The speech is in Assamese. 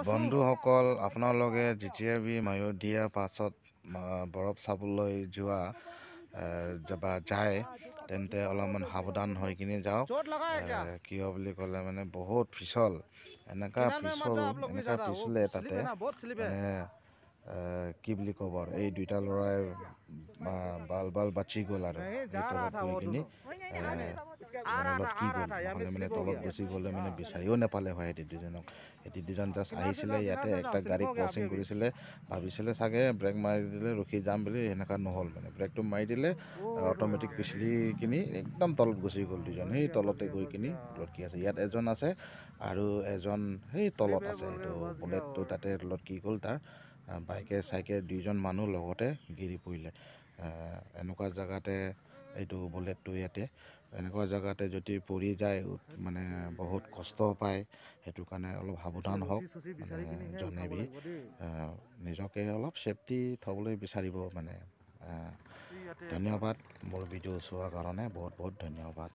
বন্ধুসকল, আপোনালোকে GTIB মায়ো দিয়া পাছত বৰফ চাবলৈ যায় তেন্তে অলপমান সাৱধান হৈ কিনে যাওক। কিয় বুলি ক'লে মানে বহুত পিছল, এনেকা পিছলে তাতে মানে কি বুলি ক'ব আৰু এই দুইটা ল'ৰাই বাল বাচি গ'ল আৰু তলত গৈ কিনে অলপ কি গ'ল নহ'লে মানে তলত গুচি গ'লে মানে বিচাৰিও নাপালে হয়। এটি দুজন জাষ্ট আহিছিলে ইয়াতে একটা গাড়ী ক্ৰচিং কৰিছিলে, ভাবিছিলে চাগে ব্ৰেক মাৰি দিলে ৰখি যাম বুলি, এনেকুৱা নহ'ল মানে ব্ৰেকটো মাৰি দিলে অট'মেটিক পিছলি কিনি একদম তলত গুচি গ'ল। দুজন সেই তলতে গৈ কিনি লটকি আছে। ইয়াত এজন আছে আৰু এজন সেই তলত আছে। এইটো বুলেটটো তাতে লটকি গ'ল, তাৰ বাইকে চাইকে দুইজন মানুহ লগতে গিৰি পৰিলে। এনেকুৱা জেগাতে এইটো বুলেটটো ইয়াতে এনেকুৱা জেগাতে যদি পৰি যায় মানে বহুত কষ্ট পায়। সেইটো কাৰণে অলপ সাৱধান হওক, জনেবি নিজকে অলপ চেফটি থ'বলৈ বিচাৰিব মানে। ধন্যবাদ মোৰ ভিডিঅ' চোৱাৰ কাৰণে, বহুত বহুত ধন্যবাদ।